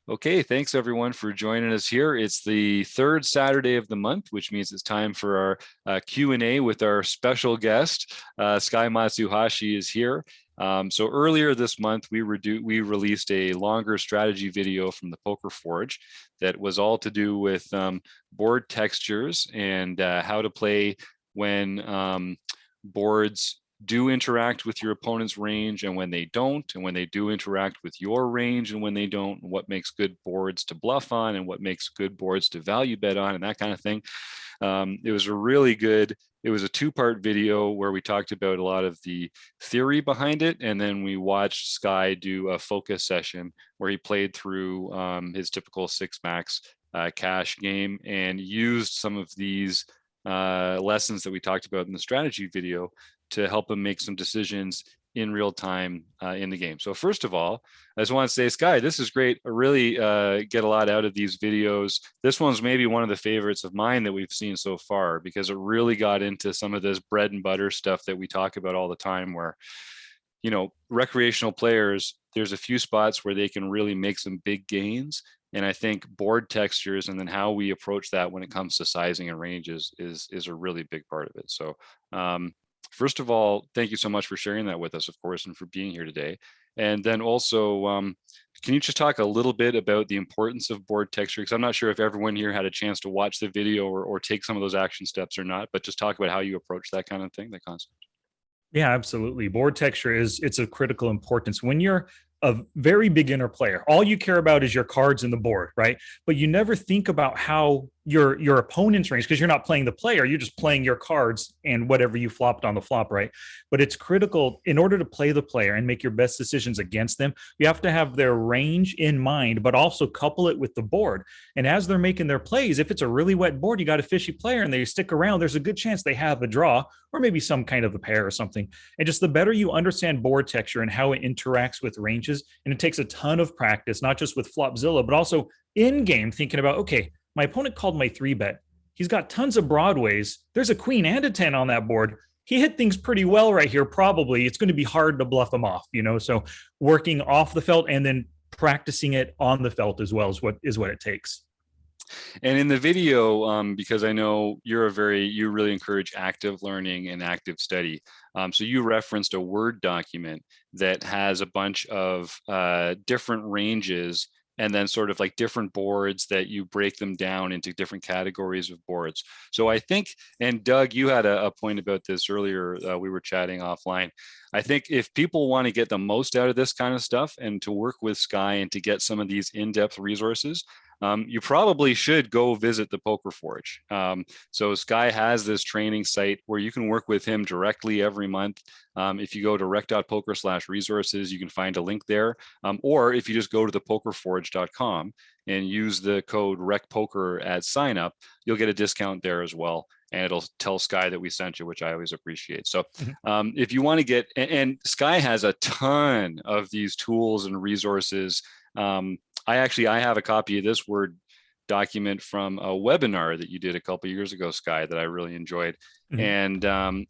Okay, thanks everyone for joining us here. It's the third Saturday of the month, which means it's time for our Q&A with our special guest. Sky Matsuhashi is here. So earlier this month, we released a longer strategy video from the Poker Forge that was all to do with board textures and how to play when boards do interact with your opponent's range and when they don't, and when they do interact with your range and when they don't, and what makes good boards to bluff on and what makes good boards to value bet on and that kind of thing. It was a two-part video where we talked about a lot of the theory behind it, and then we watched Sky do a focus session where he played through his typical six max cash game and used some of these lessons that we talked about in the strategy video to help him make some decisions in real time in the game. So first of all, I just want to say, Sky, this is great. I really get a lot out of these videos. This one's maybe one of the favorites of mine that we've seen so far, because it really got into some of this bread and butter stuff that we talk about all the time, where, you know, recreational players, there's a few spots where they can really make some big gains. And I think board textures and then how we approach that when it comes to sizing and ranges is a really big part of it. So first of all, thank you so much for sharing that with us, of course, and for being here today. And then also, can you just talk a little bit about the importance of board texture? Because I'm not sure if everyone here had a chance to watch the video or take some of those action steps or not, but just talk about how you approach that kind of thing, that concept. Yeah, absolutely. Board texture it's of critical importance. When you're a very beginner player, all you care about is your cards and the board, right? But you never think about how your opponent's range, because you're not playing the player, you're just playing your cards and whatever you flopped on the flop, right? But it's critical in order to play the player and make your best decisions against them. You have to have their range in mind, but also couple it with the board. And as they're making their plays, if it's a really wet board, you got a fishy player and they stick around, there's a good chance they have a draw or maybe some kind of a pair or something. And just the better you understand board texture and how it interacts with ranges, and it takes a ton of practice, not just with Flopzilla, but also in game, thinking about, okay, my opponent called my 3-bet. He's got tons of broadways. There's a queen and a 10 on that board. He hit things pretty well right here. Probably it's going to be hard to bluff him off, you know? So working off the felt and then practicing it on the felt as well is what it takes. And in the video, because I know you really encourage active learning and active study. So you referenced a Word document that has a bunch of different ranges and then sort of like different boards that you break them down into different categories of boards. So I think, and Doug, you had a point about this earlier, we were chatting offline. I think if people want to get the most out of this kind of stuff and to work with Sky and to get some of these in-depth resources, you probably should go visit the Poker Forge. So Sky has this training site where you can work with him directly every month. If you go to rec.poker/resources, you can find a link there. Or if you just go to thepokerforge.com and use the code RECPOKER at sign up, you'll get a discount there as well. And it'll tell Sky that we sent you, which I always appreciate. So if you want to get, and Sky has a ton of these tools and resources. I have a copy of this Word document from a webinar that you did a couple of years ago, Sky, that I really enjoyed. And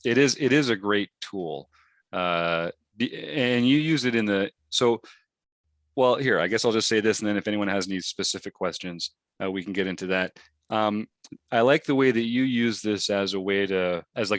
it is a great tool. And you use it well, here, I guess I'll just say this, and then if anyone has any specific questions, we can get into that. I like the way that you use this as like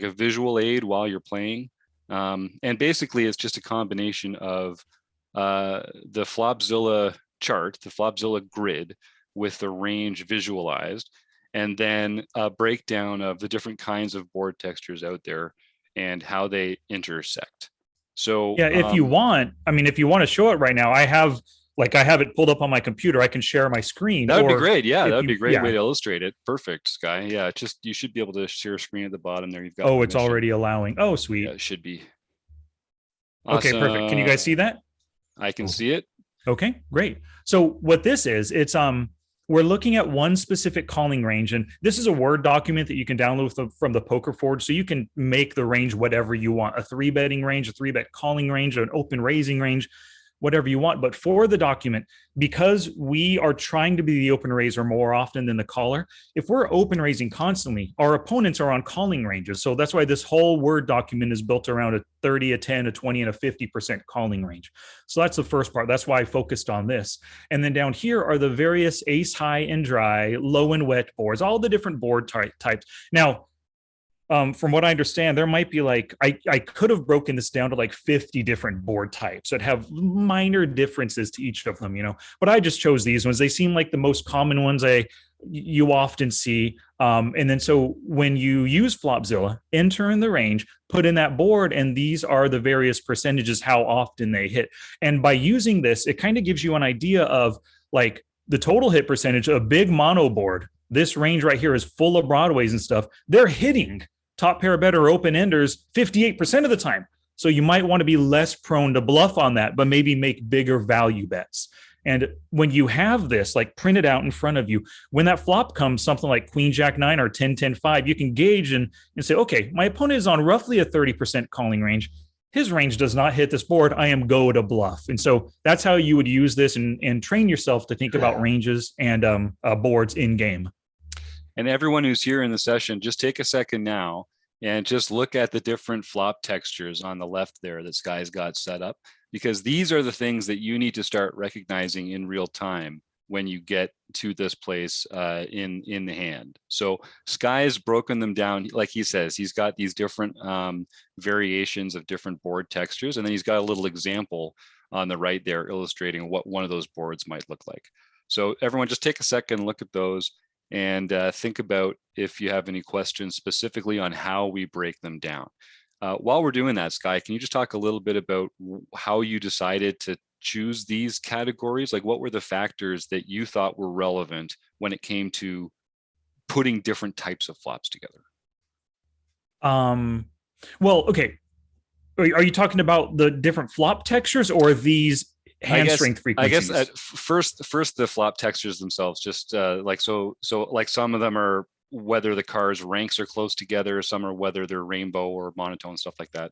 a visual aid while you're playing. And basically it's just a combination of the Flopzilla chart, the Flopzilla grid with the range visualized, and then a breakdown of the different kinds of board textures out there and how they intersect. So yeah, if you want to show it right now, I have it pulled up on my computer. I can share my screen. That would be great. Yeah, that would be a great way to illustrate it. Perfect, Sky. Yeah, just you should be able to share screen at the bottom there. You've got it's already allowing. Oh, sweet. Yeah, it should be. Awesome. Okay, perfect. Can you guys see that? I can see it. Okay, great. So what this is, it's we're looking at one specific calling range, and this is a Word document that you can download from the Poker Forge, so you can make the range whatever you want: a 3-betting range, a 3-bet calling range, an open raising range. whatever you want. But for the document, because we are trying to be the open raiser more often than the caller, if we're open raising constantly, our opponents are on calling ranges. So that's why this whole Word document is built around a 30, a 10, a 20, and a 50% calling range. So that's the first part. That's why I focused on this. And then down here are the various ace high and dry, low and wet boards, all the different board types. Now, from what I understand, there might be like I could have broken this down to like 50 different board types that have minor differences to each of them, But I just chose these ones. They seem like the most common ones you often see. And then so when you use Flopzilla, enter in the range, put in that board, and these are the various percentages, how often they hit. And by using this, it kind of gives you an idea of like the total hit percentage. A big mono board, this range right here is full of Broadways and stuff. They're hitting top pair better open enders 58% of the time. So you might want to be less prone to bluff on that, but maybe make bigger value bets. And when you have this like printed out in front of you, when that flop comes, something like Queen Jack 9 or 10-10-5, you can gauge and say, okay, my opponent is on roughly a 30% calling range. His range does not hit this board. I am go to bluff. And so that's how you would use this and train yourself to think about ranges and boards in game. And everyone who's here in the session, just take a second now and just look at the different flop textures on the left there that Sky's got set up, because these are the things that you need to start recognizing in real time when you get to this place in the hand. So Sky's broken them down, like he says, he's got these different variations of different board textures, and then he's got a little example on the right there illustrating what one of those boards might look like. So everyone just take a second, look at those, and think about if you have any questions specifically on how we break them down. While we're doing that, Sky, can you just talk a little bit about how you decided to choose these categories? Like, what were the factors that you thought were relevant when it came to putting different types of flops together? Well, okay. Are you talking about the different flop textures or these hand strength frequencies? I guess first the flop textures themselves, just like so like some of them are whether the cards ranks are close together, some are whether they're rainbow or monotone, stuff like that.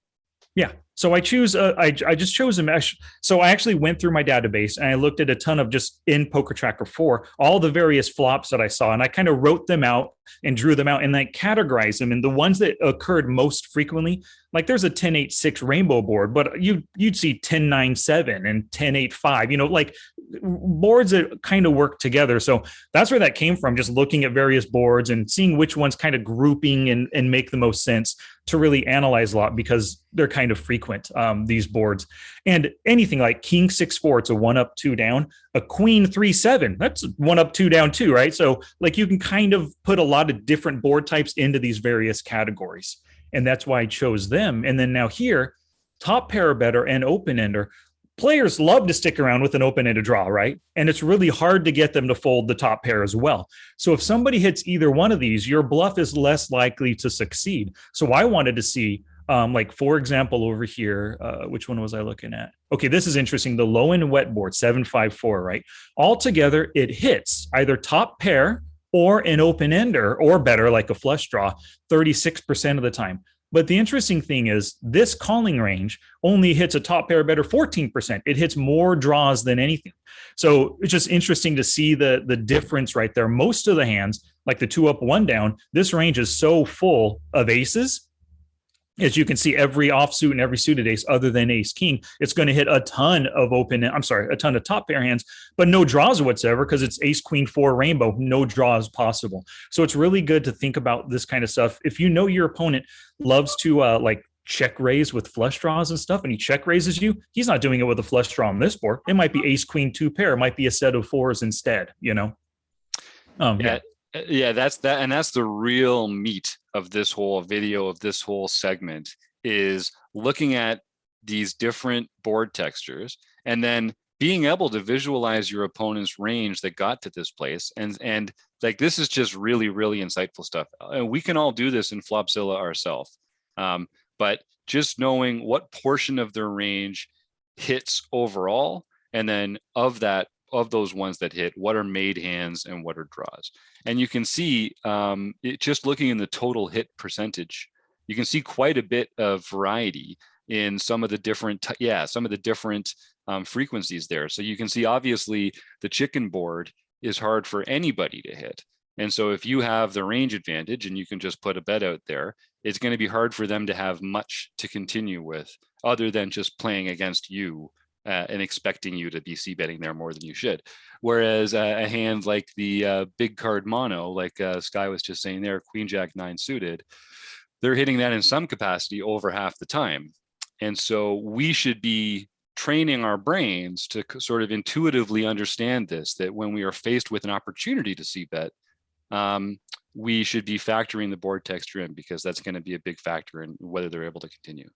Yeah. So I choose, I just chose a mesh. So I actually went through my database and I looked at a ton of just in Poker Tracker 4, all the various flops that I saw. And I kind of wrote them out and drew them out and like categorized them. And the ones that occurred most frequently, like there's a 10-8-6 rainbow board, but you'd see 10-9-7 and 10-8-5, like boards that kind of work together. So that's where that came from, just looking at various boards and seeing which ones kind of grouping and make the most sense to really analyze a lot, because they're kind of frequent, these boards. And anything like King 6-4, it's a 1 up, 2 down. A Queen 3-7, that's 1 up, 2 down too, right? So like you can kind of put a lot of different board types into these various categories. And that's why I chose them. And then now here, top pair better and open ender. Players love to stick around with an open-ended draw, right? And it's really hard to get them to fold the top pair as well. So if somebody hits either one of these, your bluff is less likely to succeed. So I wanted to see, like, for example, over here, which one was I looking at? Okay, this is interesting. The low and wet board, 7-5-4, right? Altogether, it hits either top pair or an open-ender, or better, like a flush draw, 36% of the time. But the interesting thing is this calling range only hits a top pair better 14%. It hits more draws than anything. So it's just interesting to see the difference right there. Most of the hands, like the 2 up, 1 down, this range is so full of aces. As you can see, every offsuit and every suited ace other than ace king, it's going to hit a ton of a ton of top pair hands, but no draws whatsoever, because it's ace queen 4 rainbow, no draws possible. So it's really good to think about this kind of stuff. If you know your opponent loves to like check raise with flush draws and stuff, and he check raises you, he's not doing it with a flush draw on this board. It might be ace queen 2 pair. It might be a set of 4s instead, Yeah, that's the real meat of this whole video, of this whole segment, is looking at these different board textures and then being able to visualize your opponent's range that got to this place. And like, this is just really, really insightful stuff. We can all do this in Flopzilla ourselves. But just knowing what portion of their range hits overall, and then of those ones that hit, what are made hands and what are draws. And you can see, just looking in the total hit percentage, you can see quite a bit of variety in some of the different, frequencies there. So you can see, obviously, the chicken board is hard for anybody to hit. And so if you have the range advantage and you can just put a bet out there, it's going to be hard for them to have much to continue with other than just playing against you and expecting you to be c-betting there more than you should. Whereas a hand like the big card mono, like Sky was just saying there, Queen Jack 9 suited, they're hitting that in some capacity over half the time. And so we should be training our brains to sort of intuitively understand this, that when we are faced with an opportunity to c-bet, we should be factoring the board texture in, because that's going to be a big factor in whether they're able to continue.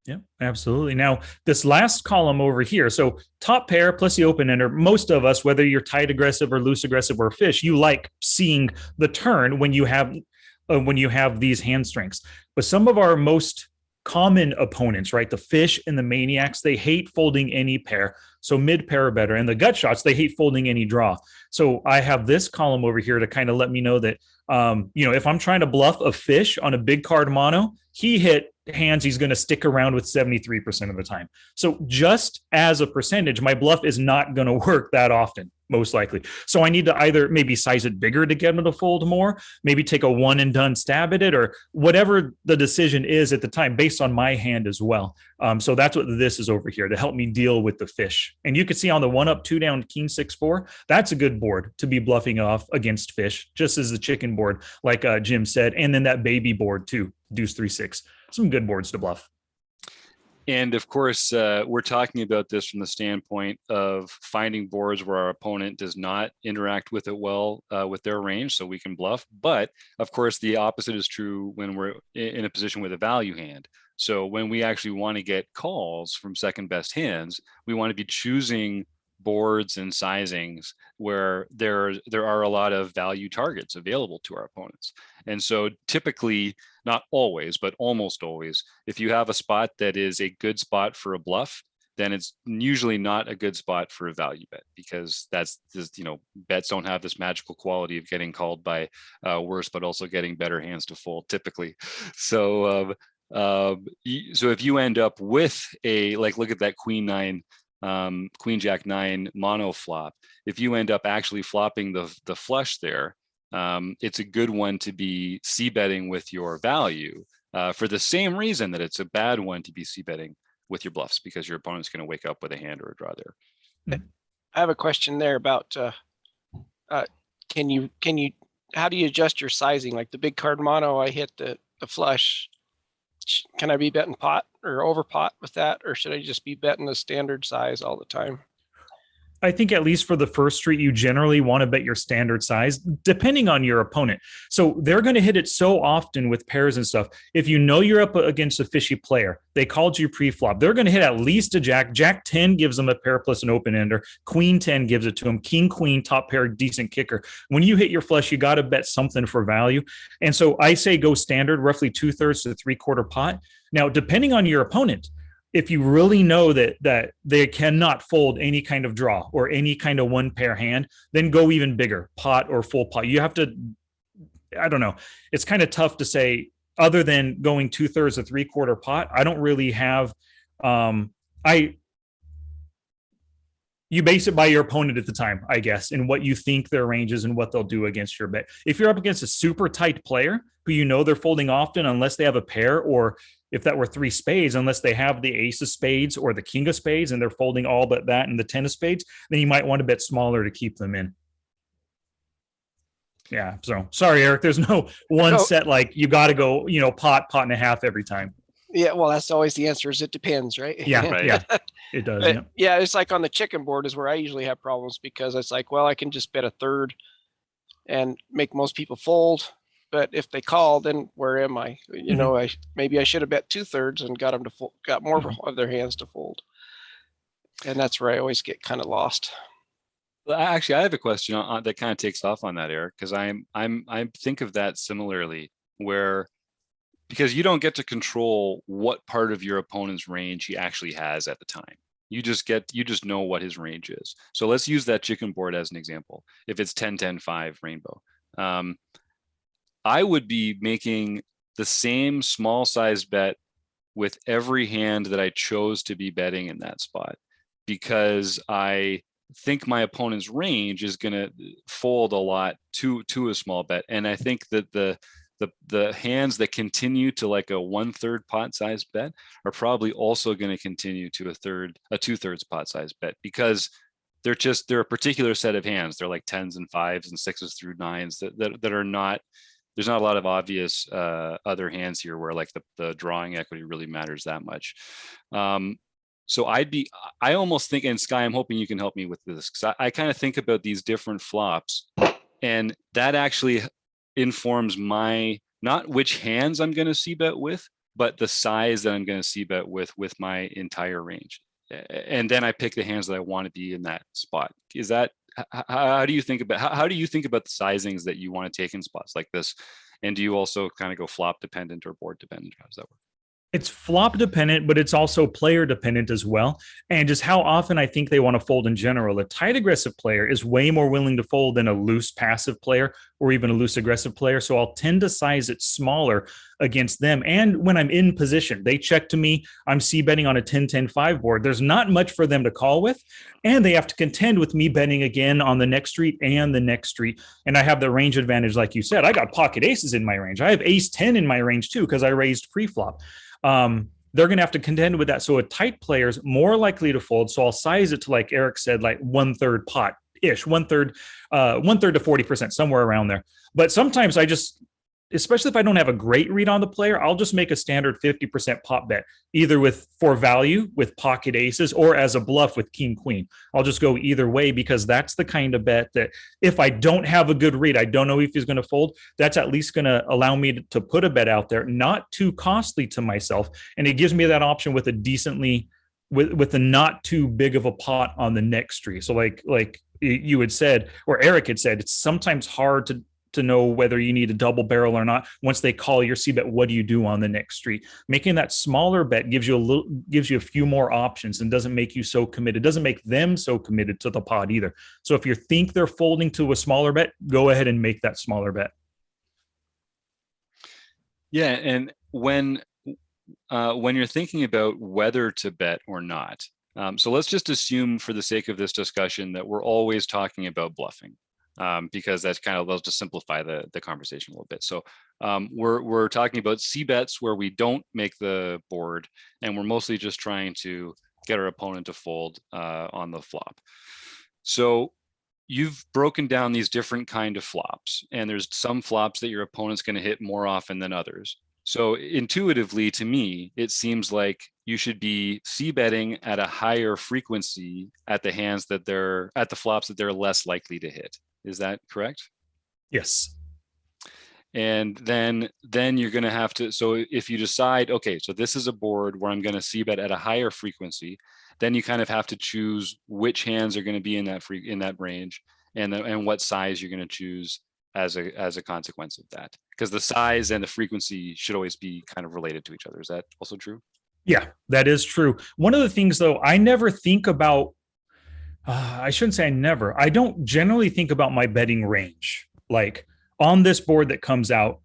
Yeah, absolutely. Now, this last column over here, so top pair plus the open ender, most of us, whether you're tight aggressive or loose aggressive or fish, you like seeing the turn when you have these hand strengths. But some of our most common opponents, right, the fish and the maniacs, they hate folding any pair. So mid pair or better. And the gut shots, they hate folding any draw. So I have this column over here to kind of let me know that, if I'm trying to bluff a fish on a big card mono, he hit hands he's going to stick around with 73% of the time. So just as a percentage, my bluff is not going to work that often, most likely. So I need to either maybe size it bigger to get him to fold more, maybe take a one and done stab at it, or whatever the decision is at the time based on my hand as well. So that's what this is over here, to help me deal with the fish. And you can see on the 1-up, 2-down, king 6-4, that's a good board to be bluffing off against fish, just as the chicken board, like Jim said, and then that baby board too, deuce 3-6. Some good boards to bluff. And of course, we're talking about this from the standpoint of finding boards where our opponent does not interact with it well with their range, so we can bluff. But of course, the opposite is true when we're in a position with a value hand. So when we actually want to get calls from second best hands, we want to be choosing boards and sizings where there are a lot of value targets available to our opponents. And so typically, not always, but almost always, if you have a spot that is a good spot for a bluff, then it's usually not a good spot for a value bet, because that's just, bets don't have this magical quality of getting called by worse, but also getting better hands to fold typically. So so if you end up with look at that Queen Jack 9 mono flop, if you end up actually flopping the flush there, it's a good one to be c-betting with your value for the same reason that it's a bad one to be c-betting with your bluffs, because your opponent's going to wake up with a hand or a draw there. I have a question there about can you how do you adjust your sizing? Like the big card mono, I hit the flush. Can I be betting pot or over pot with that, or should I just be betting the standard size all the time? I think at least for the first street, you generally want to bet your standard size, depending on your opponent. So they're going to hit it so often with pairs and stuff. If you know you're up against a fishy player, they called you pre-flop, they're going to hit at least a jack. Jack 10 gives them a pair plus an open ender. Queen 10 gives it to them. King, queen, top pair, decent kicker. When you hit your flush, you got to bet something for value. And so I say go standard, roughly 2/3 to 3/4 pot. Now, depending on your opponent, if you really know that they cannot fold any kind of draw or any kind of one pair hand, then go even bigger, pot or full pot. You have to, I don't know. It's kind of tough to say other than going 2/3 to 3/4 pot. I don't really have, you base it by your opponent at the time, I guess, and what you think their range is and what they'll do against your bet. If you're up against a super tight player who you know they're folding often, unless they have a pair, or if that were 3 spades, unless they have the ace of spades or the king of spades and they're folding all but that and the 10 of spades, then you might want to bet smaller to keep them in. Yeah. So sorry, Eric, there's no one set, like you got to go, pot and a half every time. Yeah. Well, that's always the answer, is it depends, right? Yeah. Right. Yeah. It does. But, yeah. It's like on the chicken board is where I usually have problems, because it's like, well, I can just bet a third and make most people fold. But if they call, then where am I? Maybe I should have bet 2/3 and got them to fold, got more of their hands to fold. And that's where I always get kind of lost. Well, actually, I have a question that kind of takes off on that, Eric, because I think of that similarly, where because you don't get to control what part of your opponent's range he actually has at the time. You just know what his range is. So let's use that chicken board as an example. If it's 10-10-5 rainbow, I would be making the same small size bet with every hand that I chose to be betting in that spot, because I think my opponent's range is going to fold a lot to a small bet. And I think that the hands that continue to like a 1/3 pot size bet are probably also going to continue to a 2/3 pot size bet, because they're a particular set of hands. They're like 10s and 5s and 6s through 9s that are not, there's not a lot of obvious other hands here where like the drawing equity really matters that much. So I almost think, and Sky, I'm hoping you can help me with this, because I kind of think about these different flops, and that actually informs my, not which hands I'm going to c bet with, but the size that I'm going to c bet with my entire range. And then I pick the hands that I want to be in that spot. Is that, how do you think about, how do you think about the sizings that you want to take in spots like this? And do you also kind of go flop dependent or board dependent? How does that work? It's flop dependent, but it's also player dependent as well. And just how often I think they want to fold in general. A tight aggressive player is way more willing to fold than a loose passive player or even a loose aggressive player. So I'll tend to size it smaller against them. And when I'm in position, they check to me, I'm c betting on a 10-10-5 board. There's not much for them to call with. And they have to contend with me betting again on the next street and the next street. And I have the range advantage, like you said. I got pocket aces in my range. I have ace 10 in my range too, because I raised pre-flop. They're going to have to contend with that. So a tight player is more likely to fold. So I'll size it to, like Eric said, like 1/3 pot ish, 1/3 to 40%, somewhere around there. But sometimes I just, especially if I don't have a great read on the player, I'll just make a standard 50% pot bet, either with for value with pocket aces or as a bluff with king queen. I'll just go either way, because that's the kind of bet that if I don't have a good read, I don't know if he's going to fold, that's at least going to allow me to put a bet out there, not too costly to myself. And it gives me that option with a decently, with a not too big of a pot on the next street. So like you had said, or Eric had said, it's sometimes hard to know whether you need a double barrel or not. Once they call your c bet, what do you do on the next street? Making that smaller bet gives you a few more options and doesn't make you so committed. Doesn't make them so committed to the pot either. So if you think they're folding to a smaller bet, go ahead and make that smaller bet. Yeah, and when you're thinking about whether to bet or not, so let's just assume for the sake of this discussion that we're always talking about bluffing. Because that's kind of, let's just simplify the conversation a little bit. So we're talking about c bets where we don't make the board, and we're mostly just trying to get our opponent to fold on the flop. So you've broken down these different kind of flops, and there's some flops that your opponent's going to hit more often than others. So intuitively, to me, it seems like you should be c betting at a higher frequency at the hands that they're at, the flops that they're less likely to hit. Is that correct? Yes. And then you're going to have to, so if you decide, okay, so this is a board where I'm going to c bet at a higher frequency, then you kind of have to choose which hands are going to be in that range, and what size you're going to choose as a consequence of that, because the size and the frequency should always be kind of related to each other. Is that also true? Yeah, that is true. One of the things, though, I never think about, I shouldn't say I never, I don't generally think about my betting range. Like on this board that comes out,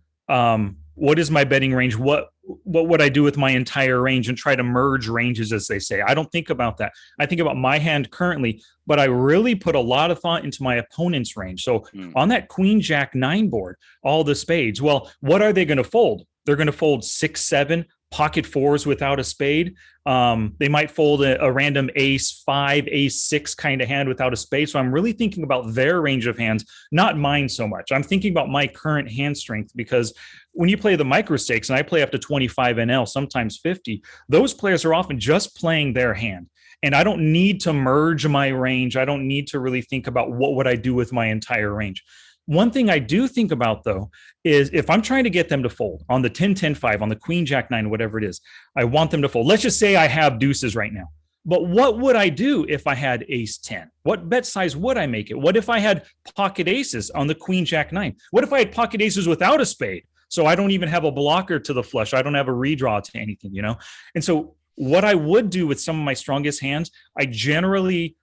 what is my betting range? What would I do with my entire range, and try to merge ranges, as they say? I don't think about that. I think about my hand currently, but I really put a lot of thought into my opponent's range. So on that Queen Jack 9 board, all the spades, well, what are they going to fold? They're going to fold 6, 7, pocket 4s without a spade. They might fold a random ace 5, ace 6 kind of hand without a spade. So I'm really thinking about their range of hands, not mine so much. I'm thinking about my current hand strength, because when you play the micro stakes, and I play up to 25 NL, sometimes 50, those players are often just playing their hand. And I don't need to merge my range. I don't need to really think about what would I do with my entire range. One thing I do think about, though, is if I'm trying to get them to fold on the 10-10-5, on the Queen Jack 9, whatever it is, I want them to fold. Let's just say I have deuces right now. But what would I do if I had ace 10? What bet size would I make it? What if I had pocket aces on the Queen Jack 9? What if I had pocket aces without a spade? So I don't even have a blocker to the flush. I don't have a redraw to anything, you know? And so what I would do with some of my strongest hands, I generally,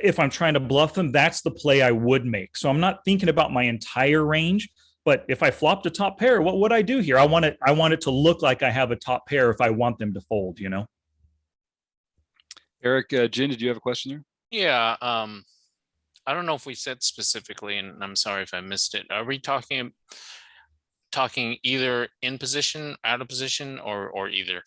if I'm trying to bluff them, that's the play I would make. So I'm not thinking about my entire range. But if I flopped a top pair, what would I do here? I want it to look like I have a top pair if I want them to fold, you know? Eric, Jin, did you have a question there? Yeah. I don't know if we said specifically, and I'm sorry if I missed it. Are we talking either in position, out of position, or either?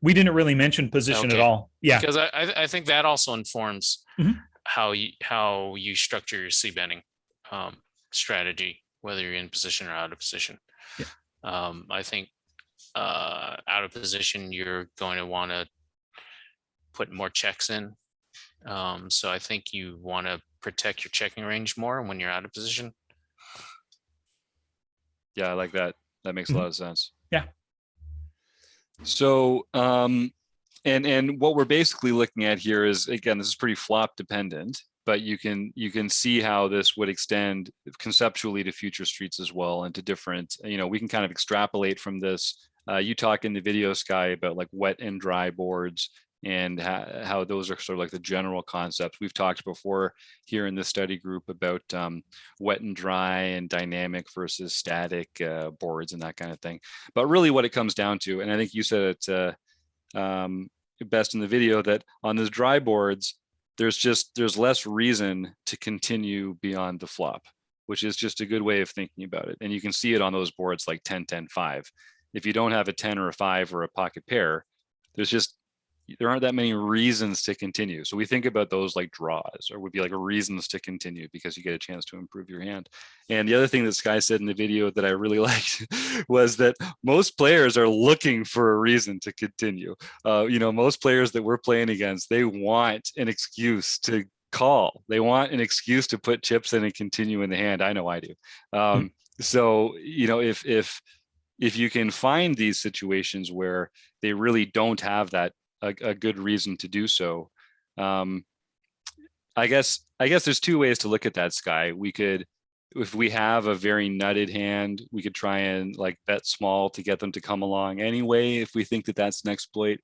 We didn't really mention position at Okay. all. Yeah. Because I think that also informs Mhm. how you structure your C betting strategy, whether you're in position or out of position. Yeah. I think out of position, you're going to want to put more checks in. So I think you want to protect your checking range more when you're out of position. Yeah, I like that. That makes a lot of sense. Yeah. So, and what we're basically looking at here is, again, this is pretty flop dependent, but you can see how this would extend conceptually to future streets as well, and to different, we can kind of extrapolate from this. You talk in the video, Sky, about like wet and dry boards, and how those are sort of like the general concepts. We've talked before here in the study group about wet and dry and dynamic versus static boards and that kind of thing. But really what it comes down to, and I think you said it best in the video, that on those dry boards, there's less reason to continue beyond the flop, which is just a good way of thinking about it. And you can see it on those boards like 10, 10, 5. If you don't have a 10 or a 5 or a pocket pair, there aren't that many reasons to continue. So we think about those like draws, or would be like reasons to continue, because you get a chance to improve your hand. And the other thing that Sky said in the video that I really liked was that most players are looking for a reason to continue. Most players that we're playing against, they want an excuse to call. They want an excuse to put chips in and continue in the hand. I know I do. So, if you can find these situations where they really don't have that a good reason to do so, I guess there's two ways to look at that, Sky. We could, if we have a very nutted hand, we could try and like bet small to get them to come along anyway, if we think that that's an exploit,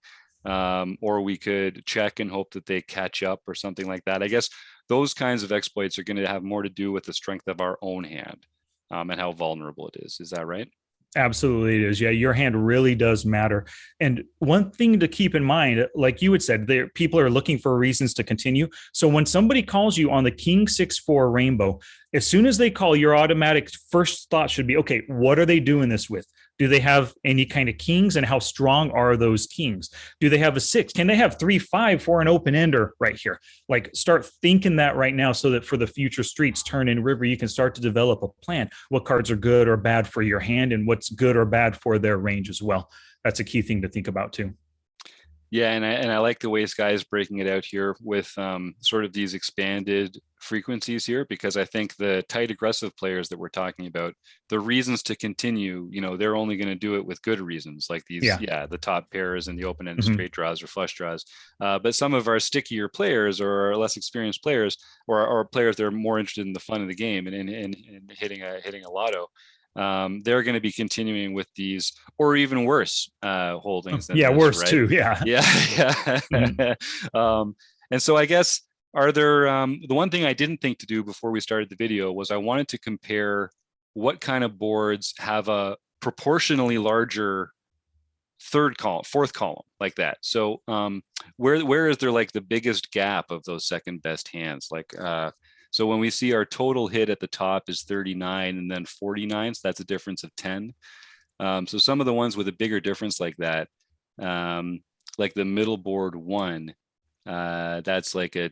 or we could check and hope that they catch up or something like that. I guess those kinds of exploits are going to have more to do with the strength of our own hand, and how vulnerable it is. Is that right? Absolutely it is. Yeah, your hand really does matter. And one thing to keep in mind, like you had said, people are looking for reasons to continue. So when somebody calls you on the King 6-4 rainbow, as soon as they call, your automatic first thought should be, okay, what are they doing this with? Do they have any kind of kings, and how strong are those kings? Do they have a 6? Can they have 3-5 for an open ender right here? Like, start thinking that right now, so that for the future streets, turn in river, you can start to develop a plan. What cards are good or bad for your hand, and what's good or bad for their range as well. That's a key thing to think about too. Yeah, and I like the way Sky is breaking it out here with sort of these expanded frequencies here, because I think the tight aggressive players that we're talking about, the reasons to continue, they're only going to do it with good reasons, like these, the top pairs and the open-ended straight draws or flush draws. But some of our stickier players, or our less experienced players, or players that are more interested in the fun of the game and hitting a lotto, they're going to be continuing with these, or even worse holdings than this, worse right? too. Yeah. And so I guess, are there the one thing I didn't think to do before we started the video was I wanted to compare what kind of boards have a proportionally larger fourth column like that. So where is there like the biggest gap of those second best hands? Like so when we see our total hit at the top is 39 and then 49, so that's a difference of 10. So some of the ones with a bigger difference like that, like the middle board 1, that's like a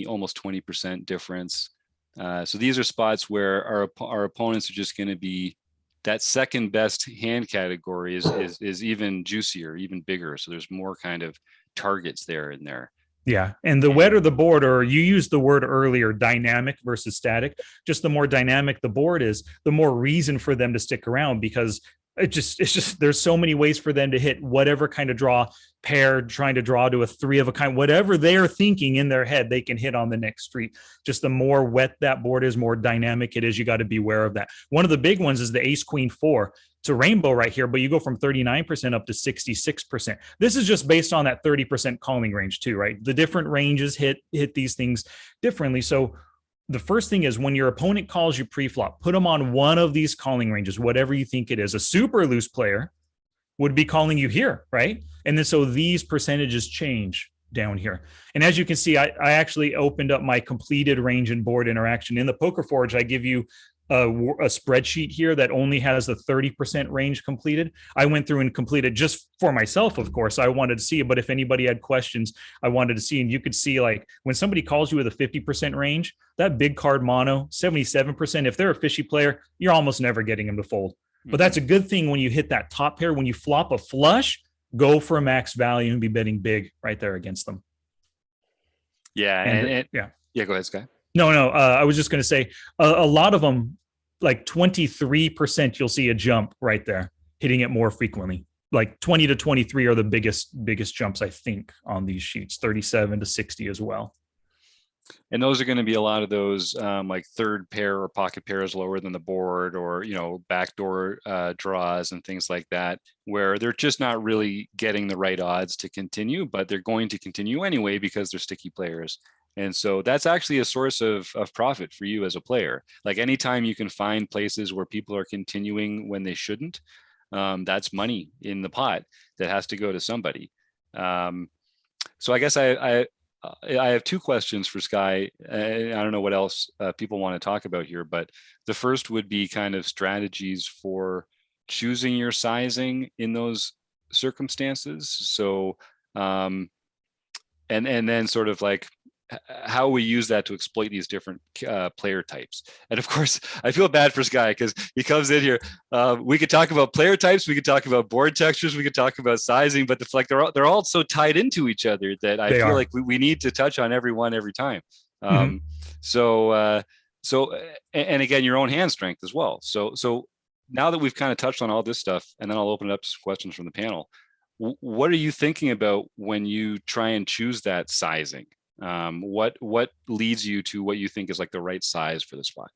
almost 20% difference. So these are spots where our opponents are just going to be, that second best hand category is even juicier, even bigger. So there's more kind of targets there in there. Yeah. And the wetter the board, or you used the word earlier, dynamic versus static, just the more dynamic the board is, the more reason for them to stick around, because it's just there's so many ways for them to hit whatever kind of draw, pair, trying to draw to a 3 of a kind, whatever they're thinking in their head, they can hit on the next street. Just the more wet that board is, more dynamic it is. You got to be aware of that. One of the big ones is the ace queen 4. It's a rainbow right here, but you go from 39% up to 66%. This is just based on that 30% calling range too, right? The different ranges hit these things differently. So the first thing is when your opponent calls you pre-flop, put them on one of these calling ranges, whatever you think it is. A super loose player would be calling you here, right? And then so these percentages change down here. And as you can see, I actually opened up my completed range and board interaction. In the Poker Forge, I give you a spreadsheet here that only has the 30% range completed. I went through and completed just for myself, of course. I wanted to see it, but if anybody had questions, I wanted to see. And you could see, like, when somebody calls you with a 50% range, that big card mono, 77%, if they're a fishy player, you're almost never getting them to fold. But that's a good thing when you hit that top pair. When you flop a flush, go for a max value and be betting big right there against them. Yeah. And yeah, go ahead, Sky. No, I was just going to say a lot of them, like 23%, you'll see a jump right there, hitting it more frequently. Like 20 to 23 are the biggest jumps, I think, on these sheets, 37 to 60 as well. And those are going to be a lot of those like third pair or pocket pairs lower than the board, or, you know, backdoor draws and things like that, where they're just not really getting the right odds to continue, but they're going to continue anyway because they're sticky players. And so that's actually a source of profit for you as a player. Like anytime you can find places where people are continuing when they shouldn't, that's money in the pot that has to go to somebody. So I guess I have two questions for Sky. I don't know what else people want to talk about here, but the first would be kind of strategies for choosing your sizing in those circumstances. So, and then sort of like how we use that to exploit these different player types. And of course, I feel bad for Sky because he comes in here. We could talk about player types, we could talk about board textures, we could talk about sizing, but it's like they're all so tied into each other that I feel like we need to touch on every one every time. So and again, your own hand strength as well. So now that we've kind of touched on all this stuff, and then I'll open it up to some questions from the panel. What are you thinking about when you try and choose that sizing? What leads you to what you think is like the right size for the spot?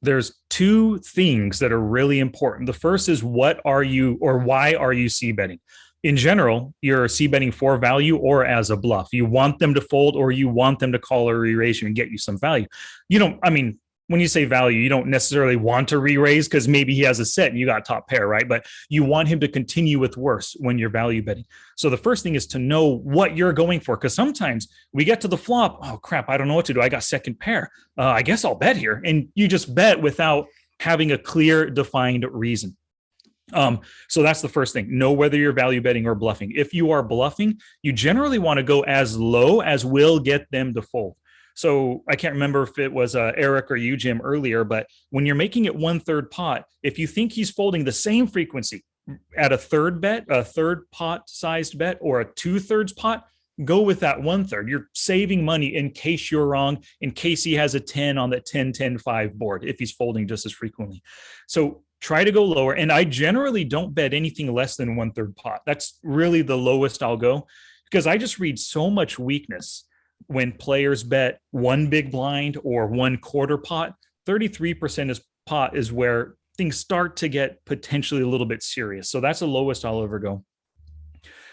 There's two things that are really important. The first is what are you, or why are you c-betting? In general, you're c-betting for value or as a bluff. You want them to fold, or you want them to call a re-raise and get you some value. You don't, I mean, when you say value, you don't necessarily want to re-raise because maybe he has a set and you got top pair, right? But you want him to continue with worse when you're value betting. So the first thing is to know what you're going for, because sometimes we get to the flop, oh crap, I don't know what to do. I got second pair. I guess I'll bet here. And you just bet without having a clear, defined reason. So that's the first thing. Know whether you're value betting or bluffing. If you are bluffing, you generally want to go as low as will get them to fold. So I can't remember if it was Eric or you, Jim, earlier, but when you're making it 1/3 pot, if you think he's folding the same frequency at a third bet, a third pot sized bet, or a 2/3 pot, go with that 1/3. You're saving money in case you're wrong, in case he has a 10 on that 10-10-5 board, if he's folding just as frequently. So try to go lower. And I generally don't bet anything less than 1/3 pot. That's really the lowest I'll go, because I just read so much weakness when players bet one big blind or 1/4 pot. 33% is pot is where things start to get potentially a little bit serious. So that's the lowest I'll ever go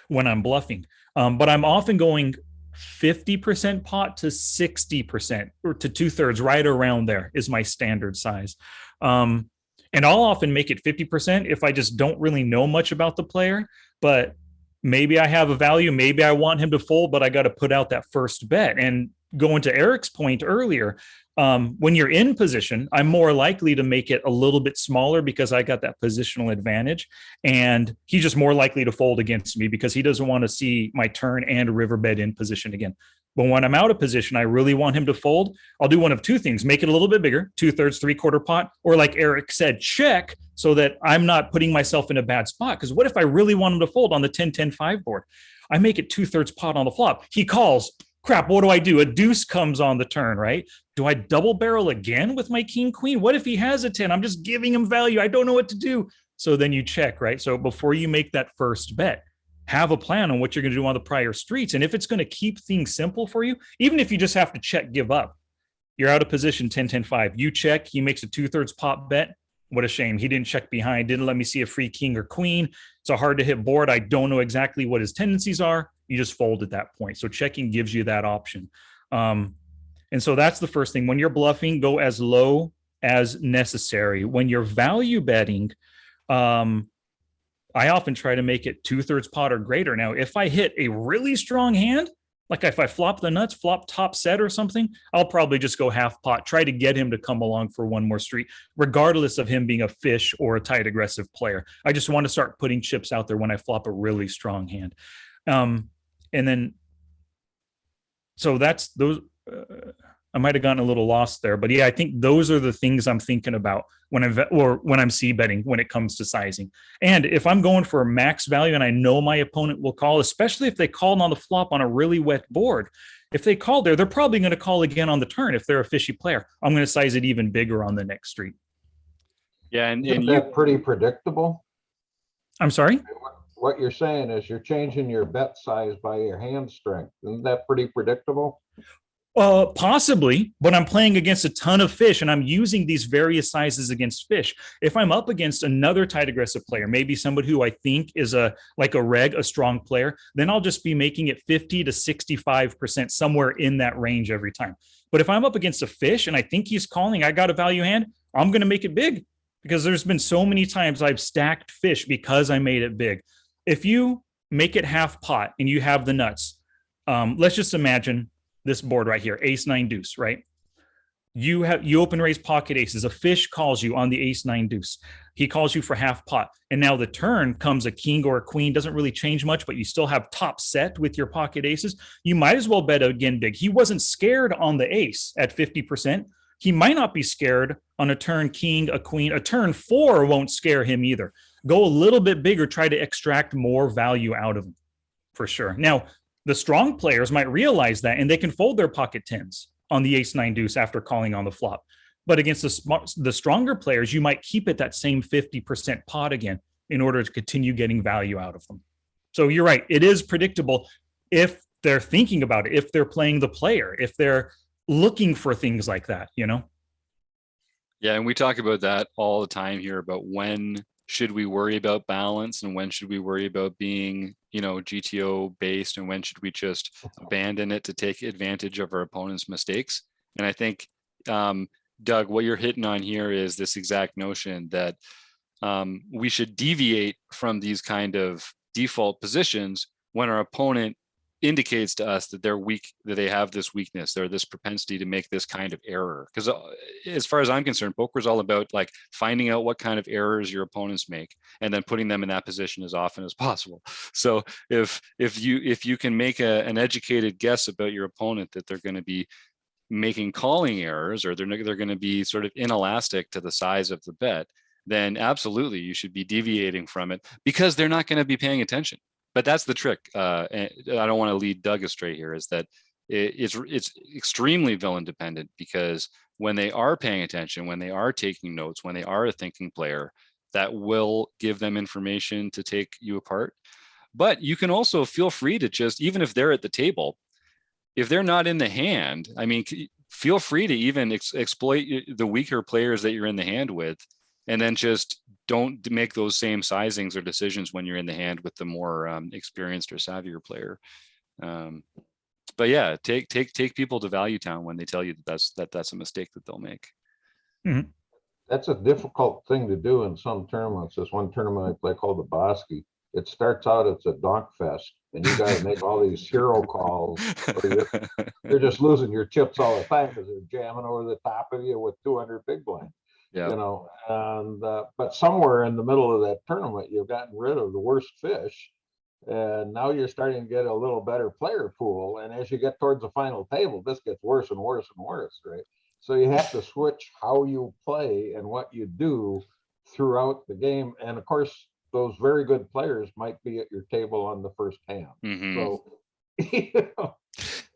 when I'm bluffing. But I'm often going 50% pot to 60%, or to 2/3, right around there is my standard size. And I'll often make it 50% if I just don't really know much about the player, but maybe I have a value, maybe I want him to fold, but I got to put out that first bet. And going to Eric's point earlier, when you're in position, I'm more likely to make it a little bit smaller because I got that positional advantage. And he's just more likely to fold against me because he doesn't want to see my turn and river bet in position again. But when I'm out of position, I really want him to fold. I'll do one of two things: make it a little bit bigger, 2/3, 3/4 pot, or like Eric said, check, so that I'm not putting myself in a bad spot. Because what if I really want him to fold on the 10-10-5 board? I make it 2/3 pot on the flop. He calls. Crap, what do? A deuce comes on the turn, right? Do I double barrel again with my king queen? What if he has a 10? I'm just giving him value. I don't know what to do. So then you check, right? So before you make that first bet, have a plan on what you're going to do on the prior streets. And if it's going to keep things simple for you, even if you just have to check, give up, you're out of position 10-10-5. You check, he makes a 2/3 pot bet. What a shame. He didn't check behind, didn't let me see a free king or queen. It's a hard to hit board. I don't know exactly what his tendencies are. You just fold at that point. So checking gives you that option. And so that's the first thing. When you're bluffing, go as low as necessary. When you're value betting, I often try to make it 2/3 pot or greater. Now, if I hit a really strong hand, like if I flop the nuts, flop top set or something, I'll probably just go half pot, try to get him to come along for one more street, regardless of him being a fish or a tight aggressive player. I just want to start putting chips out there when I flop a really strong hand. And then, so that's those. I might have gotten a little lost there, but yeah, I think those are the things I'm thinking about when I'm C betting when it comes to sizing. And if I'm going for a max value and I know my opponent will call, especially if they called on the flop on a really wet board, if they call there, they're probably going to call again on the turn. If they're a fishy player, I'm going to size it even bigger on the next street. Yeah, and Isn't that pretty predictable? I'm sorry? What you're saying is you're changing your bet size by your hand strength. Isn't that pretty predictable? Possibly, but I'm playing against a ton of fish and I'm using these various sizes against fish. If I'm up against another tight aggressive player, maybe somebody who I think is a strong player, then I'll just be making it 50 to 65%, somewhere in that range every time. But if I'm up against a fish and I think he's calling, I got a value hand, I'm going to make it big, because there's been so many times I've stacked fish because I made it big. If you make it half pot and you have the nuts, let's just imagine this board right here, ace nine deuce, right? You open raise pocket aces. A fish calls you on the ace nine deuce. He calls you for half pot. And now the turn comes a king or a queen. Doesn't really change much, but you still have top set with your pocket aces. You might as well bet again big. He wasn't scared on the ace at 50%. He might not be scared on a turn king, a queen. A turn 4 won't scare him either. Go a little bit bigger, try to extract more value out of him, for sure. Now, the strong players might realize that, and they can fold their pocket tens on the ace nine deuce after calling on the flop. But against the stronger players, you might keep it that same 50% pot again in order to continue getting value out of them. So you're right. It is predictable if they're thinking about it, if they're playing the player, if they're looking for things like that, you know? Yeah, and we talk about that all the time here about when should we worry about balance and when should we worry about being, GTO based, and when should we just abandon it to take advantage of our opponent's mistakes. And I think, Doug, what you're hitting on here is this exact notion that we should deviate from these kind of default positions when our opponent indicates to us that they're weak, that they have this weakness, or this propensity to make this kind of error. Because as far as I'm concerned, poker is all about like finding out what kind of errors your opponents make and then putting them in that position as often as possible. So if you can make an educated guess about your opponent that they're going to be making calling errors, or they're going to be sort of inelastic to the size of the bet, then absolutely you should be deviating from it, because they're not going to be paying attention. But that's the trick. And I don't want to lead Doug astray here, is that it's extremely villain dependent, because when they are paying attention, when they are taking notes, when they are a thinking player, that will give them information to take you apart. But you can also feel free to just, even if they're at the table, if they're not in the hand, I mean, feel free to even exploit the weaker players that you're in the hand with, and then just don't make those same sizings or decisions when you're in the hand with the more experienced or savvier player. But yeah, take people to Value Town when they tell you that's a mistake that they'll make. Mm-hmm. That's a difficult thing to do in some tournaments. There's one tournament I play called the Bosky. It starts out, it's a donk fest, and you got to make all these hero calls, or you're just losing your chips all the time because they're jamming over the top of you with 200 big blind. Yeah. And but somewhere in the middle of that tournament, you've gotten rid of the worst fish, and now you're starting to get a little better player pool. And as you get towards the final table, this gets worse and worse and worse, right? So you have to switch how you play and what you do throughout the game. And of course, those very good players might be at your table on the first hand. Mm-hmm. So,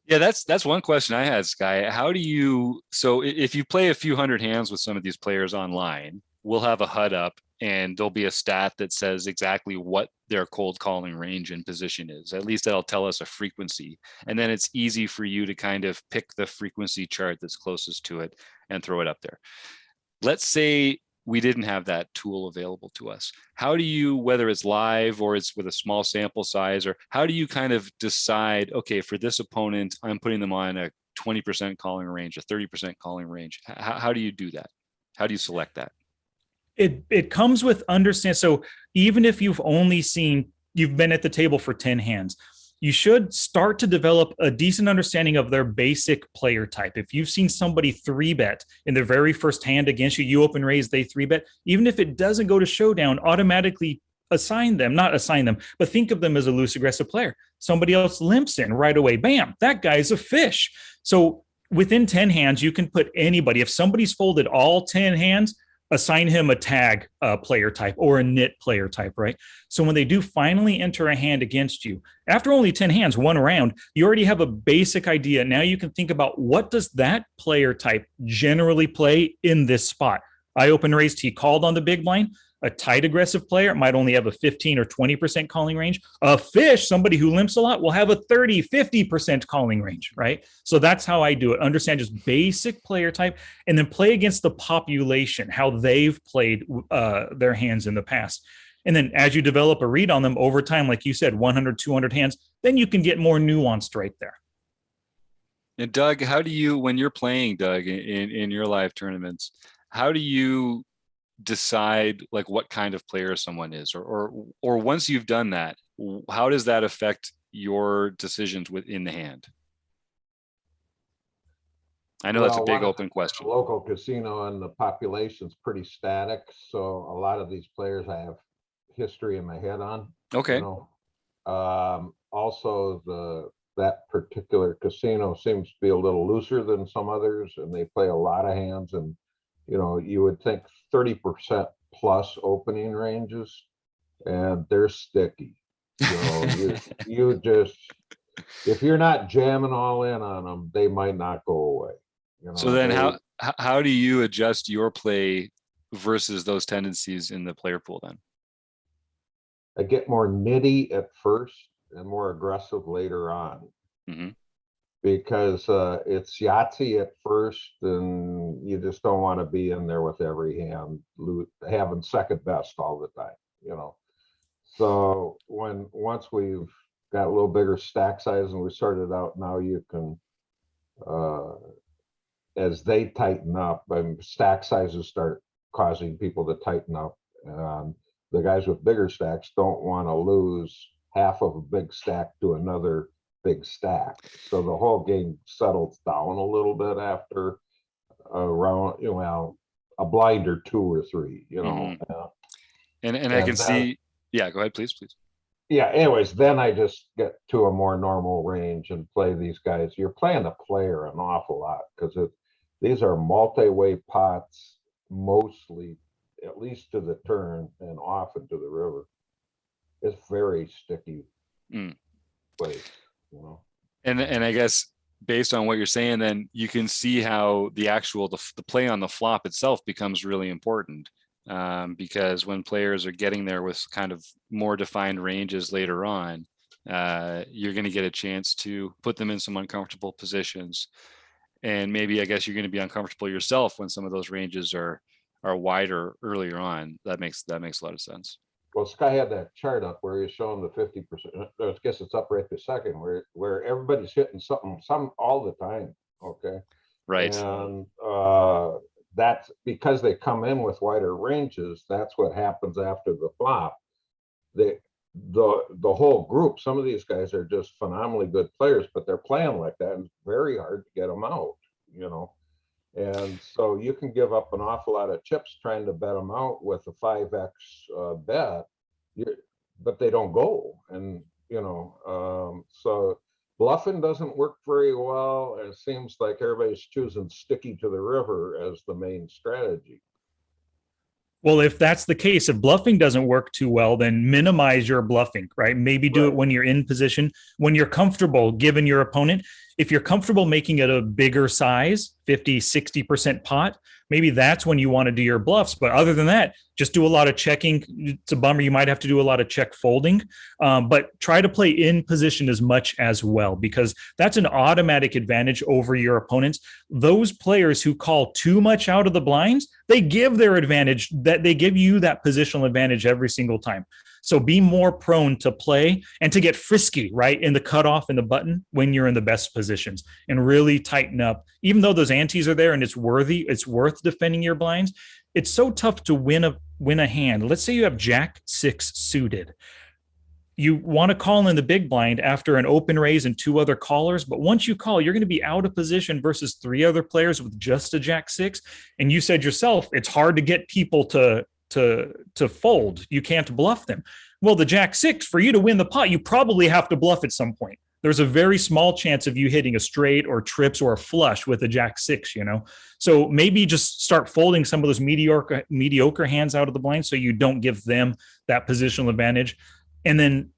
Yeah, that's one question I had, Sky. How do you, so if you play a few hundred hands with some of these players online, we'll have a HUD up and there'll be a stat that says exactly what their cold calling range and position is. At least that'll tell us a frequency. And then it's easy for you to kind of pick the frequency chart that's closest to it and throw it up there. Let's say we didn't have that tool available to us. How do you, whether it's live or it's with a small sample size, or how do you kind of decide, okay, for this opponent, I'm putting them on a 20% calling range, a 30% calling range? How do you do that? How do you select that? It comes with understand. So even if you've been at the table for 10 hands, you should start to develop a decent understanding of their basic player type. If you've seen somebody 3-bet in their very first hand against you, you open raise, they 3-bet, even if it doesn't go to showdown, automatically not assign them, but think of them as a loose aggressive player. Somebody else limps in right away. Bam, that guy's a fish. So within 10 hands, you can put anybody. If somebody's folded all 10 hands, assign him a tag player type or a knit player type, right? So when they do finally enter a hand against you, after only 10 hands, one round, you already have a basic idea. Now you can think about, what does that player type generally play in this spot? I open raised, he called on the big blind. A tight aggressive player might only have a 15 or 20% calling range. A fish, somebody who limps a lot, will have a 30, 50% calling range, right? So that's how I do it. Understand just basic player type, and then play against the population, how they've played their hands in the past. And then as you develop a read on them over time, like you said, 100, 200 hands, then you can get more nuanced right there. And Doug, how do you, when you're playing, Doug, in your live tournaments, how do you decide like what kind of player someone is, or once you've done that, how does that affect your decisions within the hand? I know that's a big open question. Local casino and the population's pretty static, so a lot of these players I have history in my head on. Okay. You know? Also, that particular casino seems to be a little looser than some others, and they play a lot of hands, and you know, you would think 30% plus opening ranges, and they're sticky. You know, you just, if you're not jamming all in on them, they might not go away. You know, so then how do you adjust your play versus those tendencies in the player pool then? I get more nitty at first and more aggressive later on. Mm-hmm. Because it's Yahtzee at first, and you just don't want to be in there with every hand having second best all the time, you know. So once we've got a little bigger stack size and we sorted out, now you can, as they tighten up, and stack sizes start causing people to tighten up. The guys with bigger stacks don't want to lose half of a big stack to another big stack, so the whole game settles down a little bit after a round, you know, a blind or 2 or 3, you know. And I can see, yeah, go ahead, please. Yeah, anyways, then I just get to a more normal range and play these guys. You're playing the player an awful lot, because these are multi-way pots, mostly, at least to the turn and often to the river. It's very sticky place. You know. And I guess based on what you're saying, then you can see how the play on the flop itself becomes really important, because when players are getting there with kind of more defined ranges later on, you're going to get a chance to put them in some uncomfortable positions, and maybe I guess you're going to be uncomfortable yourself when some of those ranges are wider earlier on. That makes a lot of sense. Well, Sky had that chart up where he's showing the 50%. I guess it's up right this second, where everybody's hitting some all the time. Okay. Right. And that's because they come in with wider ranges. That's what happens after the flop. The whole group, some of these guys are just phenomenally good players, but they're playing like that, and it's very hard to get them out, you know. And so you can give up an awful lot of chips trying to bet them out with a 5x bet, but they don't go. And, you know, so bluffing doesn't work very well. It seems like everybody's choosing sticky to the river as the main strategy. Well, if that's the case, if bluffing doesn't work too well, then minimize your bluffing, right? Maybe do it when you're in position, when you're comfortable, given your opponent. If you're comfortable making it a bigger size, 50, 60% pot, maybe that's when you want to do your bluffs. But other than that, just do a lot of checking. It's a bummer. You might have to do a lot of check folding, but try to play in position as much as well, because that's an automatic advantage over your opponents. Those players who call too much out of the blinds, they give their advantage, that they give you that positional advantage every single time. So be more prone to play and to get frisky, right, in the cutoff and the button when you're in the best positions, and really tighten up. Even though those antes are there and it's worth defending your blinds, it's so tough to win a hand. Let's say you have Jack 6 suited. You want to call in the big blind after an open raise and 2 other callers, but once you call, you're going to be out of position versus 3 other players with just a Jack 6. And you said yourself, it's hard to get people to fold. You can't bluff them. Well, the Jack 6, for you to win the pot, you probably have to bluff at some point. There's a very small chance of you hitting a straight or trips or a flush with a Jack 6, So maybe just start folding some of those mediocre hands out of the blind so you don't give them that positional advantage. And then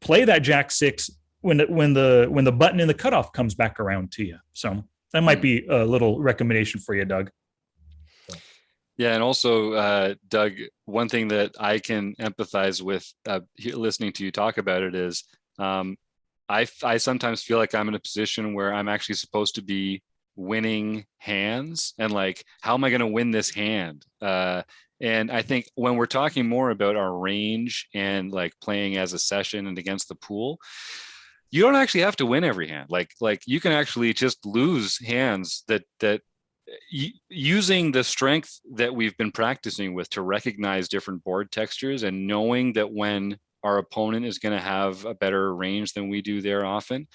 play that Jack 6 when the button in the cutoff comes back around to you. So that might be a little recommendation for you, Doug. Yeah, and also, Doug, one thing that I can empathize with listening to you talk about it is I sometimes feel like I'm in a position where I'm actually supposed to be winning hands, and like, how am I going to win this hand? And I think when we're talking more about our range and like playing as a session and against the pool, you don't actually have to win every hand. Like you can actually just lose hands that using the strength that we've been practicing with to recognize different board textures, and knowing that when our opponent is going to have a better range than we do there often,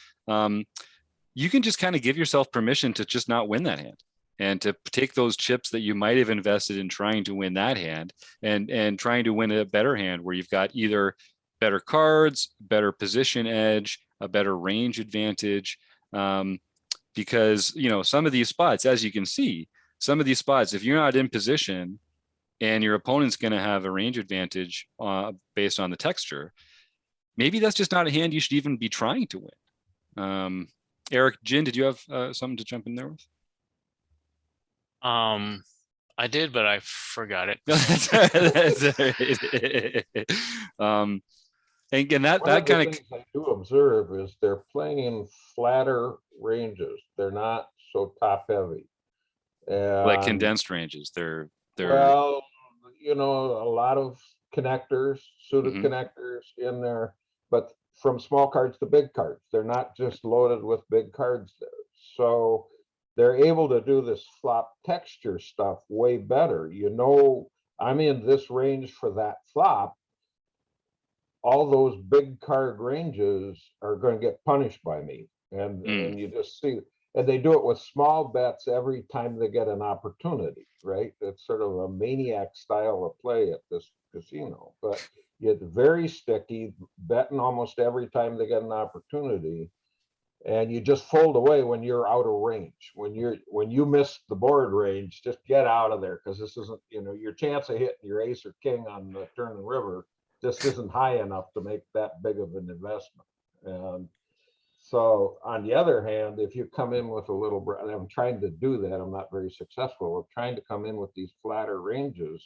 you can just kind of give yourself permission to just not win that hand, and to take those chips that you might have invested in trying to win that hand and trying to win a better hand where you've got either better cards, better position edge, a better range advantage. Because, some of these spots, as you can see, if you're not in position and your opponent's going to have a range advantage based on the texture, maybe that's just not a hand you should even be trying to win. Eric, Jin, did you have something to jump in there with? I did, but I forgot it. And that kind of things I do observe is they're playing in flatter ranges. They're not so top heavy. Like condensed ranges. They're well, a lot of connectors, suited connectors in there, but from small cards to big cards. They're not just loaded with big cards there. So they're able to do this flop texture stuff way better. I'm in this range for that flop. All those big card ranges are going to get punished by me. And you just see, and they do it with small bets every time they get an opportunity, right? It's sort of a maniac style of play at this casino, but it's very sticky, betting almost every time they get an opportunity. And you just fold away when you're out of range. When you miss the board range, just get out of there, because this isn't, your chance of hitting your ace or king on the turn and river just isn't high enough to make that big of an investment. And so on the other hand, if you come in with a little, and I'm trying to do that, I'm not very successful of trying to come in with these flatter ranges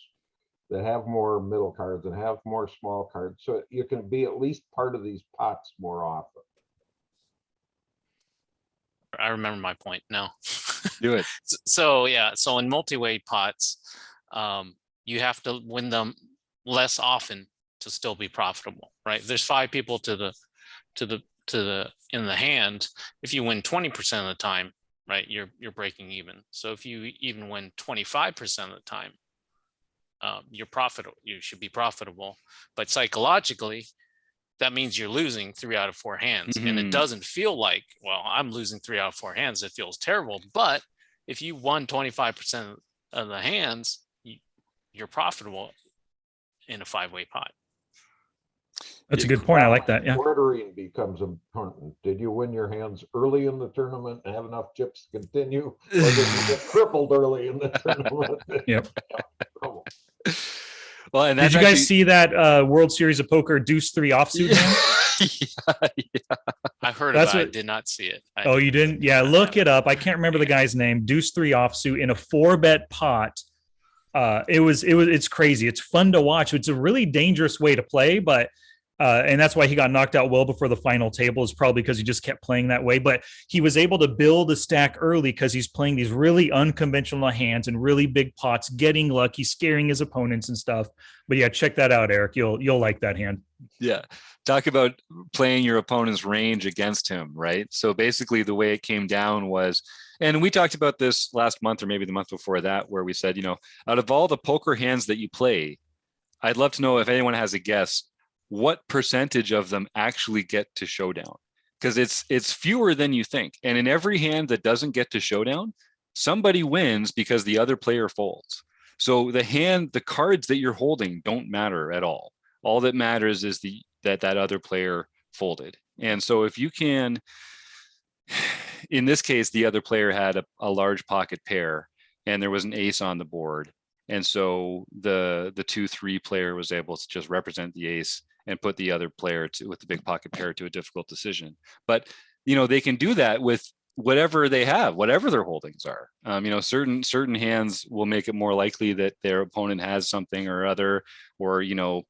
that have more middle cards and have more small cards, so you can be at least part of these pots more often. I remember my point now. do it. So in multi-way pots, you have to win them less often to still be profitable, right? If there's 5 people in the hand, if you win 20% of the time, right, you're breaking even. So if you even win 25% of the time, you're profitable. You should be profitable. But psychologically, that means you're losing 3 out of 4 hands. And it doesn't feel like, well, I'm losing 3 out of 4 hands. It feels terrible. But if you won 25% of the hands, you're profitable in a 5-way pot. That's a good point. I like that. Yeah. Ordering becomes important. Did you win your hands early in the tournament and have enough chips to continue? Or did you get crippled early in the tournament? Yep. Well, and did you guys see that World Series of Poker Deuce 3 offsuit hand? Yeah. I heard about it. I did not see it. You didn't? Yeah, look it up. I can't remember the guy's name. Deuce 3 offsuit in a 4-bet pot. It's crazy. It's fun to watch. It's a really dangerous way to play, but And that's why he got knocked out well before the final table, is probably because he just kept playing that way. But he was able to build a stack early because he's playing these really unconventional hands and really big pots, getting lucky, scaring his opponents and stuff. But yeah, check that out, Eric. You'll like that hand. Yeah. Talk about playing your opponent's range against him, right? So basically the way it came down was, and we talked about this last month or maybe the month before that, where we said, you know, out of all the poker hands that you play, I'd love to know if anyone has a guess, what percentage of them actually get to showdown? Because it's fewer than you think. And in every hand that doesn't get to showdown, somebody wins because the other player folds. So the cards that you're holding don't matter at all. All that matters is that other player folded. And so if you can, in this case, the other player had a large pocket pair and there was an ace on the board. And so the 2-3 player was able to just represent the ace and put the other player with the big pocket pair to a difficult decision. But, you know, they can do that with whatever they have, whatever their holdings are. You know, certain hands will make it more likely that their opponent has something or other, or, you know,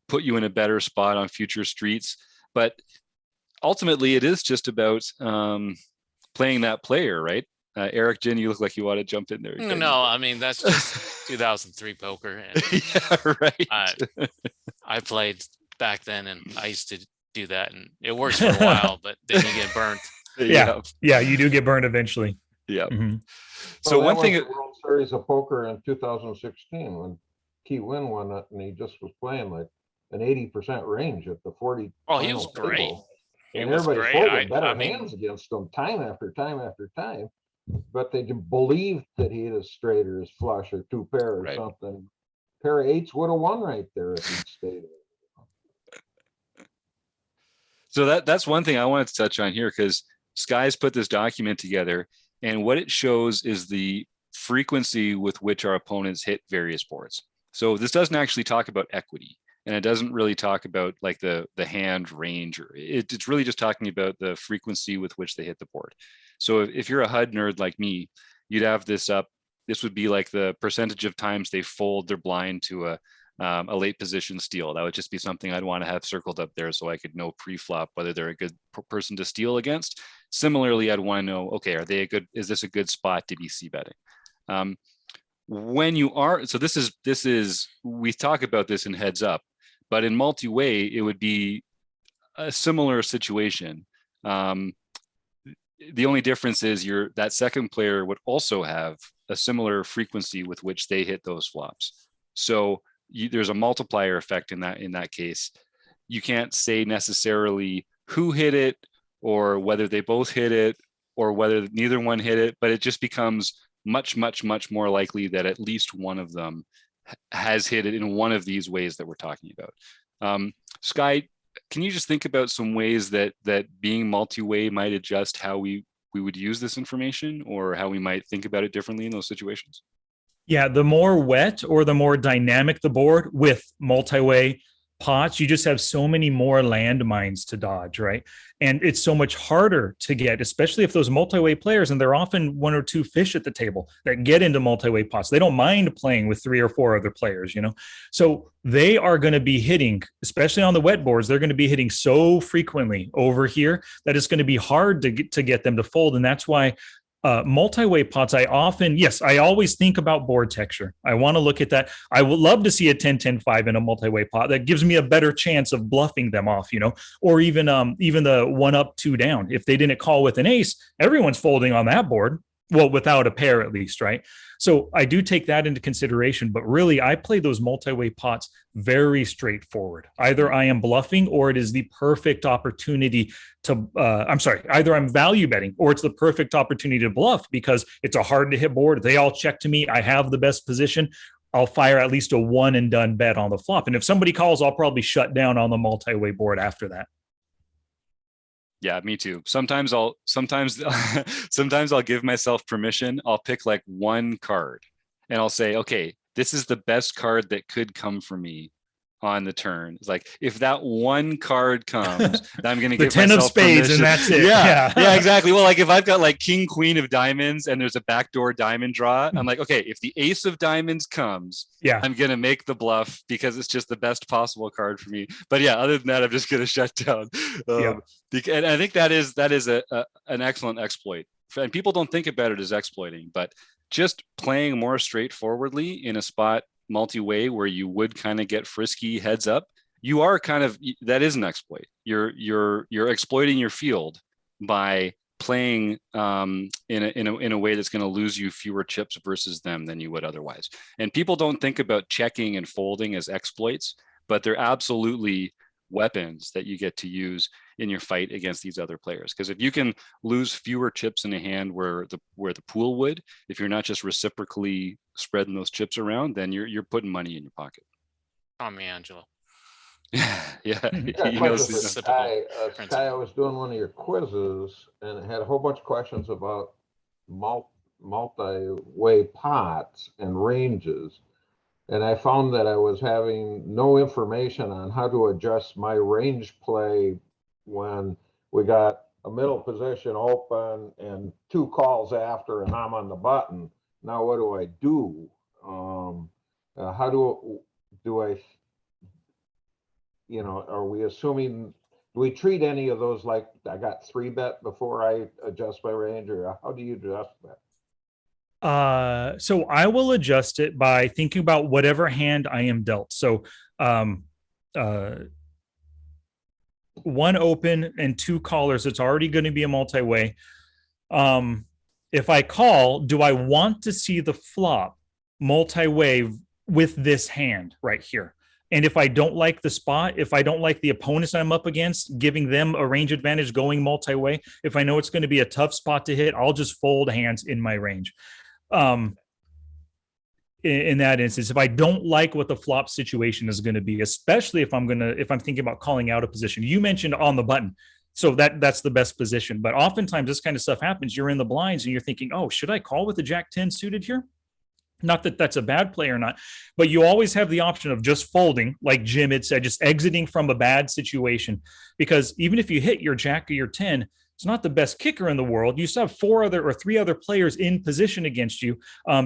put you in a better spot on future streets. But ultimately, it is just about playing that player, right? Eric, Jen, you look like you want to jump in there. No, I mean, that's just 2003 poker. And yeah, right. I played back then and I used to do that and it works for a while, but then you get burnt. Yeah, you do get burned eventually. Yeah. Mm-hmm. So well, one thing, the World Series of Poker in 2016 when Key Win won it, and he just was playing like an 80% range at the 40. Oh, he was great. Table. He And was everybody great. folded better I mean, hands against him time after time after time. But they believed that he had a straight or his flush or two pair or something. Pair of eights would have won right there if he'd stayed. So that's one thing I wanted to touch on here, because Sky's put this document together, and what it shows is the frequency with which our opponents hit various boards. So this doesn't actually talk about equity, and it doesn't really talk about like the hand range, or it's really just talking about the frequency with which they hit the board. So if you're a HUD nerd like me, you'd have this up. This would be like the percentage of times they fold their blind to a late position steal. That would just be something I'd want to have circled up there so I could know pre-flop whether they're a good person to steal against. Similarly, I'd want to know, okay, is this a good spot to be c-betting? When you are, so this is, we talk about this in Heads Up, but in multi-way, it would be a similar situation. The only difference is that second player would also have a similar frequency with which they hit those flops. So there's a multiplier effect in that case. You can't say necessarily who hit it or whether they both hit it or whether neither one hit it, but it just becomes much, much, much more likely that at least one of them has hit it in one of these ways that we're talking about. Sky, can you just think about some ways that being multi-way might adjust how we would use this information, or how we might think about it differently in those situations? Yeah, the more wet or the more dynamic the board with multi-way pots, you just have so many more landmines to dodge, right? And it's so much harder to get, especially if those multi-way players, and they're often one or two fish at the table that get into multi-way pots. They don't mind playing with 3 or 4 other players, you know? So they are going to be hitting, especially on the wet boards, they're going to be hitting so frequently over here that it's going to be hard to get them to fold. And that's why multi-way pots, I always think about board texture. I want to look at that. I would love to see a 10-10-5 in a multi-way pot. That gives me a better chance of bluffing them off, you know, or even the 1 up 2 down. If they didn't call with an ace, everyone's folding on that board. Well, without a pair at least, right? So I do take that into consideration, but really I play those multi-way pots very straightforward. Either I am bluffing or it is the perfect opportunity to, either I'm value betting or it's the perfect opportunity to bluff because it's a hard to hit board. They all check to me. I have the best position. I'll fire at least a one and done bet on the flop. And if somebody calls, I'll probably shut down on the multi-way board after that. Yeah, me too. Sometimes I'll give myself permission. I'll pick like one card and I'll say, okay, this is the best card that could come for me on the turn. It's like, if that one card comes, I'm going to The give 10 of myself spades permission. and that's it. Yeah, Yeah. exactly. Well, like if I've got like king, queen of diamonds and there's a backdoor diamond draw, I'm like, okay, if the ace of diamonds comes, Yeah. I'm going to make the bluff because it's just the best possible card for me. But yeah, other than that, I'm just going to shut down. Yeah. And I think that is an excellent exploit. And people don't think about it as exploiting, but just playing more straightforwardly in a spot multi-way where you would kind of get frisky heads up, you are kind of, that is an exploit. You're exploiting your field by playing in a way that's going to lose you fewer chips versus them than you would otherwise. And people don't think about checking and folding as exploits, but they're absolutely weapons that you get to use in your fight against these other players. Because if you can lose fewer chips in a hand where the pool would, if you're not just reciprocally spreading those chips around, then you're putting money in your pocket. Tommy Angelo. Yeah, Got a he question knows for these. Sky. principle. Sky, I was doing one of your quizzes and it had a whole bunch of questions about multi-way pots and ranges. And I found that I was having no information on how to adjust my range play when we got a middle position open and 2 calls after and I'm on the button. Now what do I do? How do I, are we assuming, do we treat any of those like I got 3-bet before I adjust my range, or how do you adjust that? So I will adjust it by thinking about whatever hand I am dealt. So, one open and 2 callers, it's already going to be a multi-way. If I call, do I want to see the flop multi-way with this hand right here? And if I don't like the spot, if I don't like the opponents I'm up against, giving them a range advantage going multi-way, if I know it's going to be a tough spot to hit, I'll just fold hands in my range. In that instance, if I don't like what the flop situation is going to be, especially if I'm thinking about calling out a position. You mentioned on the button, so that's the best position. But oftentimes this kind of stuff happens. You're in the blinds and you're thinking, oh, should I call with a Jack 10 suited here? Not that that's a bad play or not, but you always have the option of just folding, like Jim had said, just exiting from a bad situation. Because even if you hit your Jack or your 10, it's not the best kicker in the world. You still have 3 other players in position against you.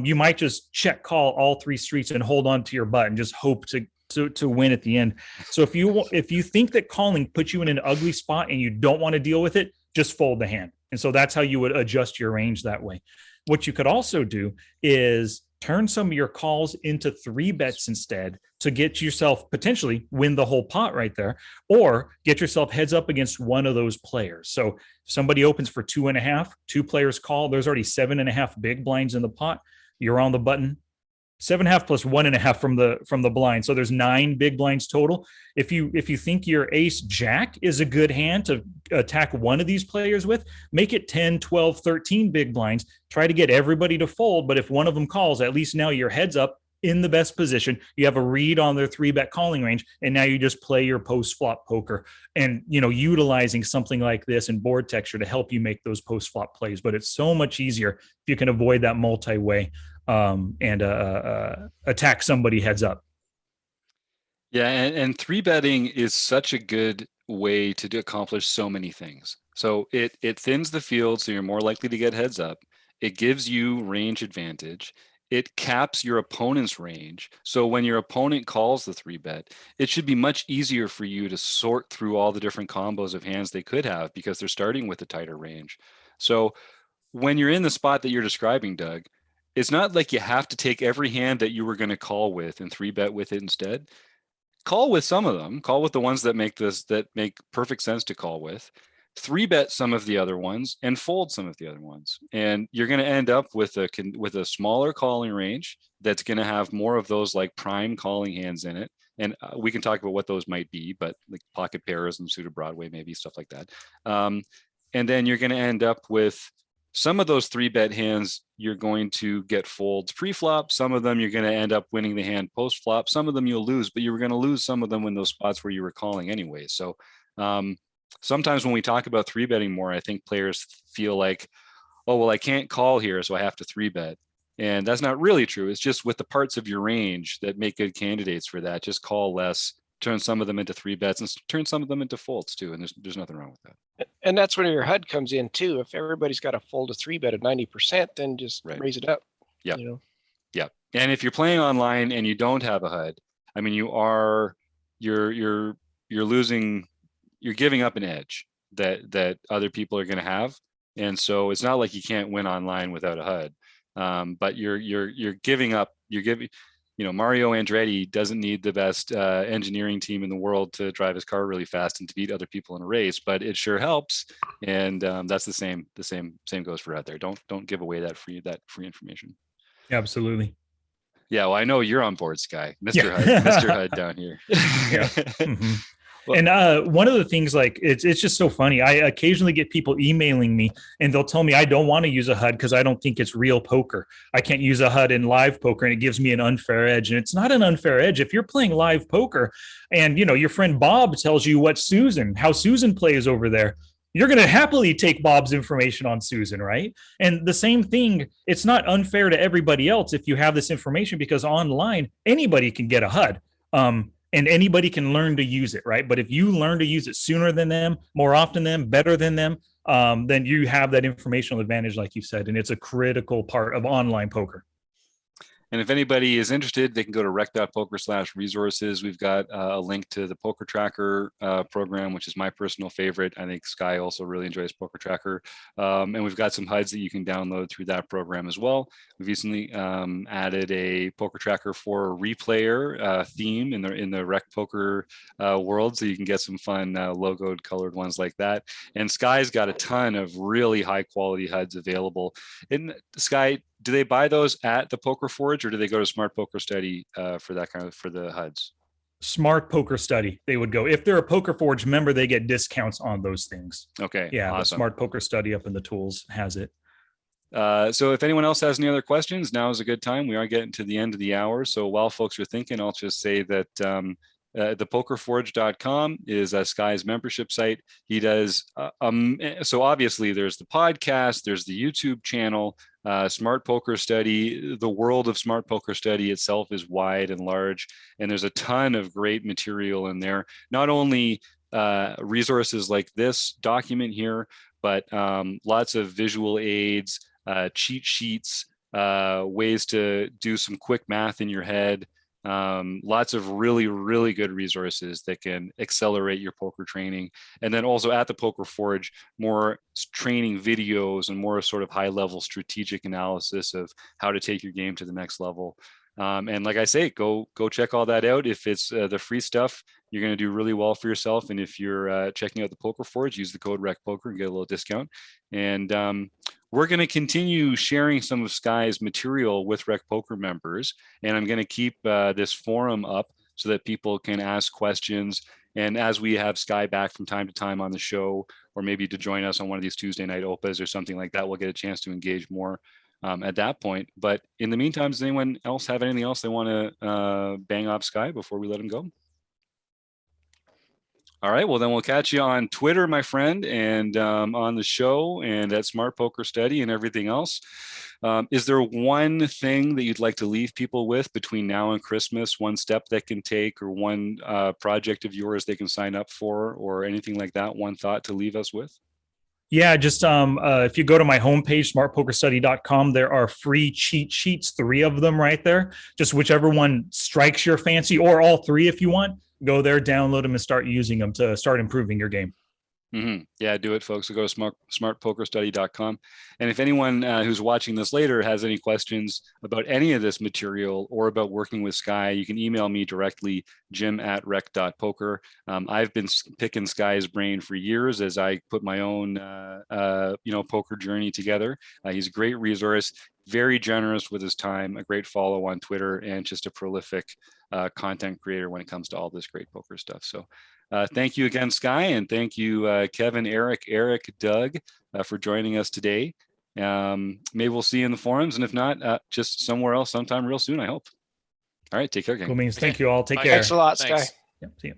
You might just check call all 3 streets and hold on to your butt and just hope to win at the end. So if you think that calling puts you in an ugly spot and you don't want to deal with it, just fold the hand. And so that's how you would adjust your range that way. What you could also do is turn some of your calls into 3 bets instead to get yourself potentially win the whole pot right there, or get yourself heads up against one of those players. So if somebody opens for 2.5, 2 players call, there's already 7.5 big blinds in the pot. You're on the button. 7.5 plus 1.5 from the blind. So there's 9 big blinds total. If you think your ace jack is a good hand to attack one of these players with, make it 10, 12, 13 big blinds. Try to get everybody to fold. But if one of them calls, at least now your heads up in the best position. You have a read on their 3-bet calling range, and now you just play your post-flop poker and, utilizing something like this in board texture to help you make those post-flop plays. But it's so much easier if you can avoid that multi-way and attack somebody heads up. Yeah, and 3-betting is such a good way to accomplish so many things. So it thins the field, so you're more likely to get heads up. It gives you range advantage. It caps your opponent's range. So when your opponent calls the 3-bet, it should be much easier for you to sort through all the different combos of hands they could have because they're starting with a tighter range. So when you're in the spot that you're describing, Doug, it's not like you have to take every hand that you were going to call with and 3-bet with it instead. Call with some of them. Call with the ones that make perfect sense to call with. 3-bet some of the other ones and fold some of the other ones, and you're going to end up with a smaller calling range that's going to have more of those like prime calling hands in it. And we can talk about what those might be, but like pocket pairs and suited Broadway, maybe stuff like that. And then you're going to end up with some of those 3-bet hands you're going to get folds pre-flop. Some of them you're going to end up winning the hand post-flop. Some of them you'll lose, but you were going to lose some of them in those spots where you were calling anyway. So sometimes when we talk about 3-betting more, I think players feel like, oh, well, I can't call here, so I have to 3-bet. And that's not really true. It's just with the parts of your range that make good candidates for that, just call less turn some of them into 3-bets and turn some of them into folds too. And there's nothing wrong with that. And that's when your HUD comes in too. If everybody's got a fold to 3-bet of 90%, then just raise it up. Yeah. You know? Yeah. And if you're playing online and you don't have a HUD, I mean, you're losing, you're giving up an edge that other people are going to have. And so it's not like you can't win online without a HUD. But you're giving up, Mario Andretti doesn't need the best engineering team in the world to drive his car really fast and to beat other people in a race, but it sure helps. And that's the same goes for out there. Don't give away that free information. Absolutely. Yeah, well, I know you're on board, Sky. Mr. HUD, Mr. HUD down here. Yeah. Mm-hmm. Well, and one of the things, like, it's just so funny. I occasionally get people emailing me and they'll tell me I don't want to use a HUD because I don't think it's real poker. I can't use a HUD in live poker and it gives me an unfair edge. And it's not an unfair edge. If you're playing live poker and, your friend Bob tells you how Susan plays over there, you're going to happily take Bob's information on Susan, right? And the same thing, it's not unfair to everybody else if you have this information, because online, anybody can get a HUD. And anybody can learn to use it, right? But if you learn to use it sooner than them, more often than them, better than them, then you have that informational advantage, like you said, and it's a critical part of online poker. And if anybody is interested, they can go to rec.poker/resources. We've got a link to the Poker Tracker program, which is my personal favorite. I think Sky also really enjoys Poker Tracker. And we've got some HUDs that you can download through that program as well. We've recently added a Poker Tracker for Replayer theme in the Rec Poker world, so you can get some fun logoed colored ones like that. And Sky's got a ton of really high quality HUDs available. And Sky, do they buy those at the Poker Forge, or do they go to Smart Poker Study for the HUDs? Smart Poker Study, they would go. If they're a Poker Forge member, they get discounts on those things. Okay. Yeah, awesome. The Smart Poker Study up in the tools has it. So if anyone else has any other questions, now is a good time. We are getting to the end of the hour. So while folks are thinking, I'll just say that thepokerforge.com is Sky's membership site. He does, so obviously there's the podcast, there's the YouTube channel, Smart Poker Study. The world of Smart Poker Study itself is wide and large, and there's a ton of great material in there. Not only resources like this document here, but lots of visual aids, cheat sheets, ways to do some quick math in your head. Lots of really, really good resources that can accelerate your poker training. And then also at the Poker Forge, more training videos and more sort of high level strategic analysis of how to take your game to the next level. And like I say, go check all that out. If it's the free stuff, you're going to do really well for yourself. And if you're checking out the Poker Forge, use the code RECPOKER and get a little discount. And we're going to continue sharing some of Sky's material with Rec Poker members. And I'm going to keep this forum up so that people can ask questions. And as we have Sky back from time to time on the show, or maybe to join us on one of these Tuesday night opas or something like that, we'll get a chance to engage more at that point. But in the meantime, does anyone else have anything else they want to bang off Sky before we let him go? All right, well, then we'll catch you on Twitter, my friend, and on the show and at Smart Poker Study and everything else. Is there one thing that you'd like to leave people with between now and Christmas, one step they can take, or one project of yours they can sign up for, or anything like that, one thought to leave us with? Yeah, just if you go to my homepage, smartpokerstudy.com, there are free cheat sheets, 3 of them right there. Just whichever one strikes your fancy, or all 3 if you want. Go there, download them, and start using them to start improving your game. Mm-hmm. Yeah, do it, folks. So go to smartpokerstudy.com. And if anyone who's watching this later has any questions about any of this material or about working with Sky, you can email me directly, jim@rec.poker. I've been picking Sky's brain for years as I put my own, poker journey together. He's a great resource, very generous with his time, a great follow on Twitter, and just a prolific content creator when it comes to all this great poker stuff. So thank you again, Sky, and thank you, Kevin, Eric, Doug, for joining us today. Maybe we'll see you in the forums, and if not, just somewhere else sometime real soon, I hope. All right, take care, gang. Cool means. Thank you all. Take care. Thanks a lot, Sky. Yep, see you.